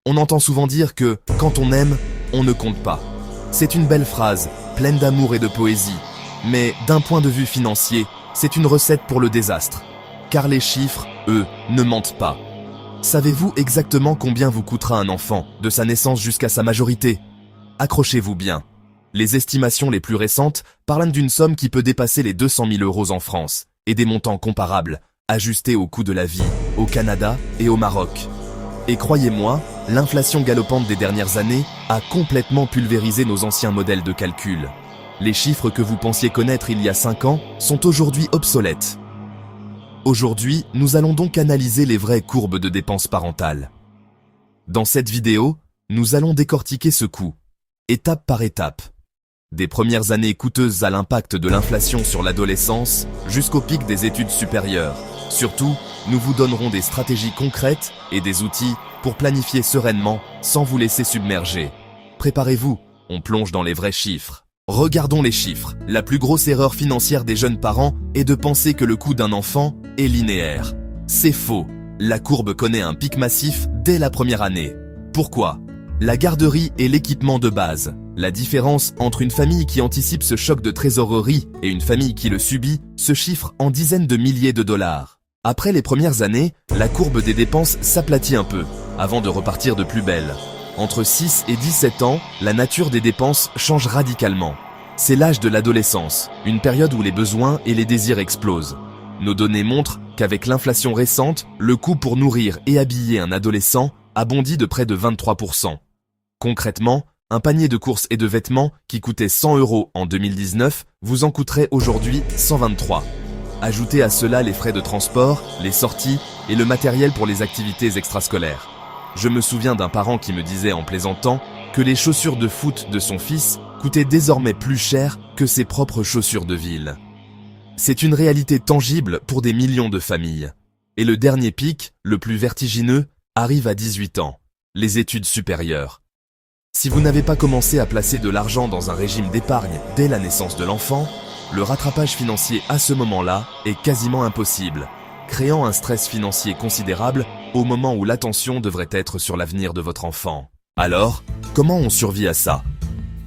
On entend souvent dire que quand on aime, on ne compte pas. C'est une belle phrase, pleine d'amour et de poésie. Mais d'un point de vue financier, c'est une recette pour le désastre. Car les chiffres, eux, ne mentent pas. Savez-vous exactement combien vous coûtera un enfant, de sa naissance jusqu'à sa majorité? Accrochez-vous bien. Les estimations les plus récentes parlent d'une somme qui peut dépasser les 200 000 € en France, et des montants comparables, ajustés au coût de la vie, au Canada et au Maroc. Et croyez-moi, l'inflation galopante des dernières années a complètement pulvérisé nos anciens modèles de calcul. Les chiffres que vous pensiez connaître il y a 5 ans sont aujourd'hui obsolètes. Aujourd'hui, nous allons donc analyser les vraies courbes de dépenses parentales. Dans cette vidéo, nous allons décortiquer ce coût, étape par étape. Des premières années coûteuses à l'impact de l'inflation sur l'adolescence, jusqu'au pic des études supérieures. Surtout, nous vous donnerons des stratégies concrètes et des outils pour planifier sereinement sans vous laisser submerger. Préparez-vous, on plonge dans les vrais chiffres. Regardons les chiffres. La plus grosse erreur financière des jeunes parents est de penser que le coût d'un enfant est linéaire. C'est faux. La courbe connaît un pic massif dès la première année. Pourquoi? La garderie est l'équipement de base. La différence entre une famille qui anticipe ce choc de trésorerie et une famille qui le subit se chiffre en dizaines de milliers de dollars. Après les premières années, la courbe des dépenses s'aplatit un peu, avant de repartir de plus belle. Entre 6 et 17 ans, la nature des dépenses change radicalement. C'est l'âge de l'adolescence, une période où les besoins et les désirs explosent. Nos données montrent qu'avec l'inflation récente, le coût pour nourrir et habiller un adolescent a bondi de près de 23%. Concrètement, un panier de courses et de vêtements qui coûtait 100 € en 2019 vous en coûterait aujourd'hui 123. Ajoutez à cela les frais de transport, les sorties et le matériel pour les activités extrascolaires. Je me souviens d'un parent qui me disait en plaisantant que les chaussures de foot de son fils coûtaient désormais plus cher que ses propres chaussures de ville. C'est une réalité tangible pour des millions de familles. Et le dernier pic, le plus vertigineux, arrive à 18 ans, les études supérieures. Si vous n'avez pas commencé à placer de l'argent dans un régime d'épargne dès la naissance de l'enfant, le rattrapage financier à ce moment-là est quasiment impossible, créant un stress financier considérable au moment où l'attention devrait être sur l'avenir de votre enfant. Alors, comment on survit à ça?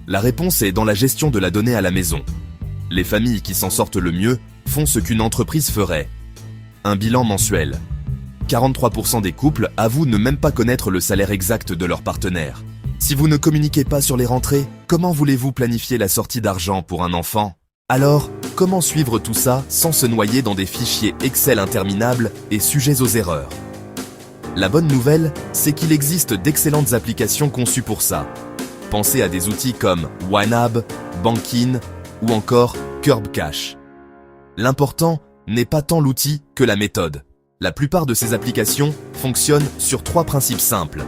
La réponse est dans la gestion de la donnée à la maison. Les familles qui s'en sortent le mieux font ce qu'une entreprise ferait. Un bilan mensuel. 43% des couples avouent ne même pas connaître le salaire exact de leur partenaire. Si vous ne communiquez pas sur les rentrées, comment voulez-vous planifier la sortie d'argent pour un enfant? Alors, comment suivre tout ça sans se noyer dans des fichiers Excel interminables et sujets aux erreurs? La bonne nouvelle, c'est qu'il existe d'excellentes applications conçues pour ça. Pensez à des outils comme YNAB, Bankin ou encore CurbCash. L'important n'est pas tant l'outil que la méthode. La plupart de ces applications fonctionnent sur 3 principes simples.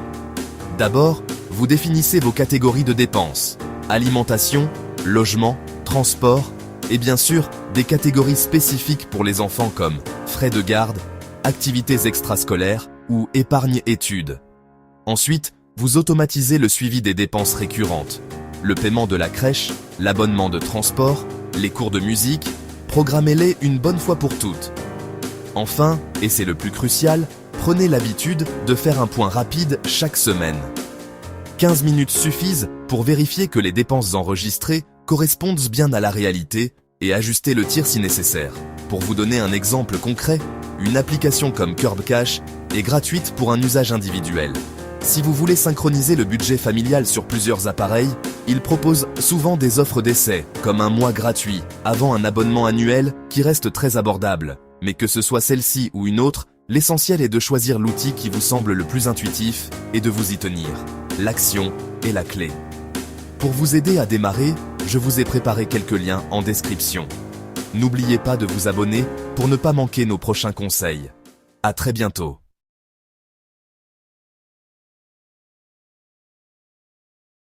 D'abord, vous définissez vos catégories de dépenses. Alimentation, logement, transport et bien sûr des catégories spécifiques pour les enfants comme frais de garde, activités extrascolaires ou épargne-études. Ensuite, vous automatisez le suivi des dépenses récurrentes. Le paiement de la crèche, l'abonnement de transport, les cours de musique, programmez-les une bonne fois pour toutes. Enfin, et c'est le plus crucial, prenez l'habitude de faire un point rapide chaque semaine. 15 minutes suffisent pour vérifier que les dépenses enregistrées correspondent bien à la réalité et ajuster le tir si nécessaire. Pour vous donner un exemple concret, une application comme CurbCash est gratuite pour un usage individuel. Si vous voulez synchroniser le budget familial sur plusieurs appareils, il propose souvent des offres d'essai, comme un mois gratuit, avant un abonnement annuel qui reste très abordable. Mais que ce soit celle-ci ou une autre, l'essentiel est de choisir l'outil qui vous semble le plus intuitif et de vous y tenir. L'action est la clé. Pour vous aider à démarrer, je vous ai préparé quelques liens en description. N'oubliez pas de vous abonner pour ne pas manquer nos prochains conseils. À très bientôt.